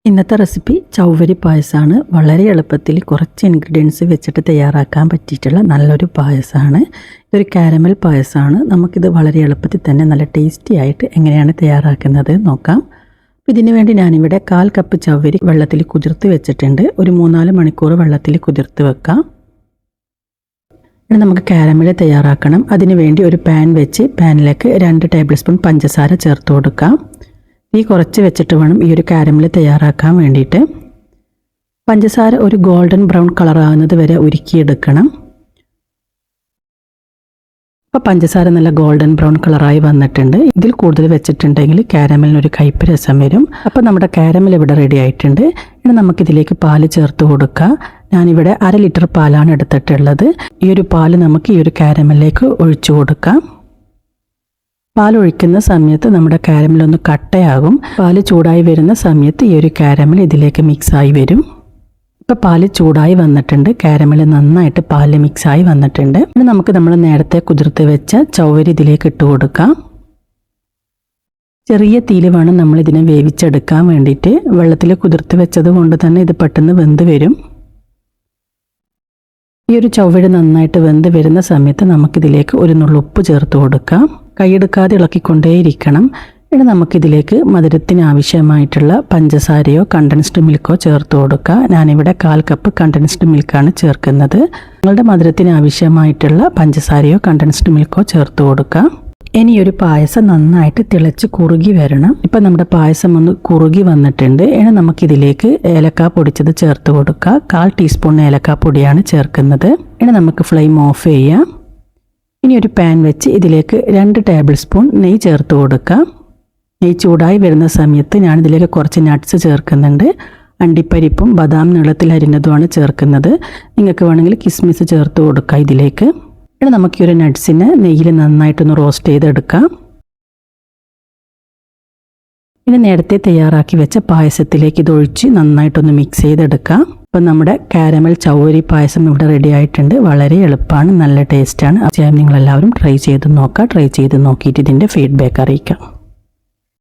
ഇന്നത്തെ റെസിപ്പി ചൗവരി പായസമാണ്. വളരെ എളുപ്പത്തിൽ കുറച്ച് ഇൻഗ്രീഡിയൻസ് വെച്ചിട്ട് തയ്യാറാക്കാൻ പറ്റിയിട്ടുള്ള നല്ലൊരു പായസമാണ്. ഇതൊരു കാരമൽ പായസമാണ്. നമുക്കിത് വളരെ എളുപ്പത്തിൽ തന്നെ നല്ല ടേസ്റ്റി ആയിട്ട് എങ്ങനെയാണ് തയ്യാറാക്കുന്നത് നോക്കാം. ഇതിനു വേണ്ടി ഞാനിവിടെ 1/4 കപ്പ് ചൗവരി വെള്ളത്തിൽ കുതിർത്ത് വെച്ചിട്ടുണ്ട്. ഒരു 3-4 മണിക്കൂർ വെള്ളത്തിൽ കുതിർത്ത് വെക്കാം. ഇനി നമുക്ക് കാരമൽ തയ്യാറാക്കണം. അതിനു വേണ്ടി ഒരു പാൻ വെച്ച് പാനിലേക്ക് 2 ടേബിൾ സ്പൂൺ പഞ്ചസാര ചേർത്ത് കൊടുക്കാം. തീ കുറച്ച് വെച്ചിട്ട് വേണം ഈ ഒരു കാരമൽ തയ്യാറാക്കാൻ വേണ്ടിയിട്ട്. പഞ്ചസാര ഒരു ഗോൾഡൻ ബ്രൗൺ കളറാകുന്നത് വരെ ഉരുക്കിയെടുക്കണം. അപ്പോൾ പഞ്ചസാര നല്ല ഗോൾഡൻ ബ്രൗൺ കളറായി വന്നിട്ടുണ്ട്. ഇതിൽ കൂടുതൽ വെച്ചിട്ടുണ്ടെങ്കിൽ കാരമലിനൊരു കയ്പ്പ് രസം വരും. അപ്പോൾ നമ്മുടെ കാരമൽ ഇവിടെ റെഡി ആയിട്ടുണ്ട്. ഇനി നമുക്കിതിലേക്ക് പാല് ചേർത്ത് കൊടുക്കുക. ഞാനിവിടെ 1/2 ലിറ്റർ പാലാണ് എടുത്തിട്ടുള്ളത്. ഈ ഒരു പാല് നമുക്ക് ഈ ഒരു കാരമലിലേക്ക് ഒഴിച്ചു കൊടുക്കാം. പാലൊഴിക്കുന്ന സമയത്ത് നമ്മുടെ കാരമൽ ഒന്ന് കട്ടയാകും. പാല് ചൂടായി വരുന്ന സമയത്ത് ഈ ഒരു കാരമൽ ഇതിലേക്ക് മിക്സായി വരും. ഇപ്പോൾ പാല് ചൂടായി വന്നിട്ടുണ്ട്. കാരമൽ നന്നായിട്ട് പാല് മിക്സായി വന്നിട്ടുണ്ട്. ഇനി നമുക്ക് നമ്മൾ നേരത്തെ കുതിർത്ത് വെച്ച ചൗവരി ഇതിലേക്ക് ഇട്ട് കൊടുക്കാം. ചെറിയ തീയിൽ വേണം നമ്മളിതിനെ വേവിച്ചെടുക്കാൻ വേണ്ടിയിട്ട്. വെള്ളത്തിൽ കുതിർത്ത് വെച്ചത് കൊണ്ട് തന്നെ ഇത് പെട്ടെന്ന് വെന്ത് വരും. ഈ ഒരു ചൗവരി നന്നായിട്ട് വെന്ത് വരുന്ന സമയത്ത് നമുക്കിതിലേക്ക് ഒരു നുള്ളു ഉപ്പ് ചേർത്ത് കൊടുക്കാം. കൈയെടുക്കാതെ ഇളക്കിക്കൊണ്ടേയിരിക്കണം. ഇനി നമുക്കിതിലേക്ക് മധുരത്തിന് ആവശ്യമായിട്ടുള്ള പഞ്ചസാരയോ കണ്ടൻസ്ഡ് മിൽക്കോ ചേർത്ത് കൊടുക്കുക. ഞാനിവിടെ 1/4 കപ്പ് കണ്ടൻസ്ഡ് മിൽക്കാണ് ചേർക്കുന്നത്. നിങ്ങളുടെ മധുരത്തിന് ആവശ്യമായിട്ടുള്ള പഞ്ചസാരയോ കണ്ടൻസ്ഡ് മിൽക്കോ ചേർത്ത് കൊടുക്കുക. ഇനി ഒരു പായസം നന്നായിട്ട് തിളച്ച് കുറുകി വരണം. ഇപ്പം നമ്മുടെ പായസം ഒന്ന് കുറുകി വന്നിട്ടുണ്ട്. ഇനി നമുക്കിതിലേക്ക് ഏലക്ക പൊടിച്ചത് ചേർത്ത് കൊടുക്കുക. 1/4 ടീസ്പൂൺ ഏലക്ക പൊടിയാണ് ചേർക്കുന്നത്. ഇനി നമുക്ക് ഫ്ലെയിം ഓഫ് ചെയ്യാം. ഇനി ഒരു പാൻ വെച്ച് ഇതിലേക്ക് 2 ടേബിൾ സ്പൂൺ നെയ്യ് ചേർത്ത് കൊടുക്കുക. നെയ്യ് ചൂടായി വരുന്ന സമയത്ത് ഞാനിതിലേക്ക് കുറച്ച് നട്ട്സ് ചേർക്കുന്നുണ്ട്. അണ്ടിപ്പരിപ്പും ബദാം നീളത്തിൽ അരിഞ്ഞതുമാണ് ചേർക്കുന്നത്. നിങ്ങൾക്ക് വേണമെങ്കിൽ കിസ്മിസ് ചേർത്ത് കൊടുക്കുക ഇതിലേക്ക്. ഇനി നമുക്ക് ഈ ഒരു നട്ട്സിനെ നെയ്യിൽ നന്നായിട്ടൊന്ന് റോസ്റ്റ് ചെയ്തെടുക്കാം. ഇനി നേരത്തെ തയ്യാറാക്കി വെച്ച പായസത്തിലേക്ക് ഇതൊഴിച്ച് നന്നായിട്ടൊന്ന് മിക്സ് ചെയ്തെടുക്കാം. അപ്പം നമ്മുടെ കാരമൽ ചൗവരി പായസം ഇവിടെ റെഡി ആയിട്ടുണ്ട്. വളരെ എളുപ്പമാണ്, നല്ല ടേസ്റ്റാണ്. തീർച്ചയായും നിങ്ങളെല്ലാവരും ട്രൈ ചെയ്ത് നോക്കുക. ട്രൈ ചെയ്ത് നോക്കിയിട്ട് ഇതിൻ്റെ ഫീഡ്ബാക്ക് അറിയിക്കാം.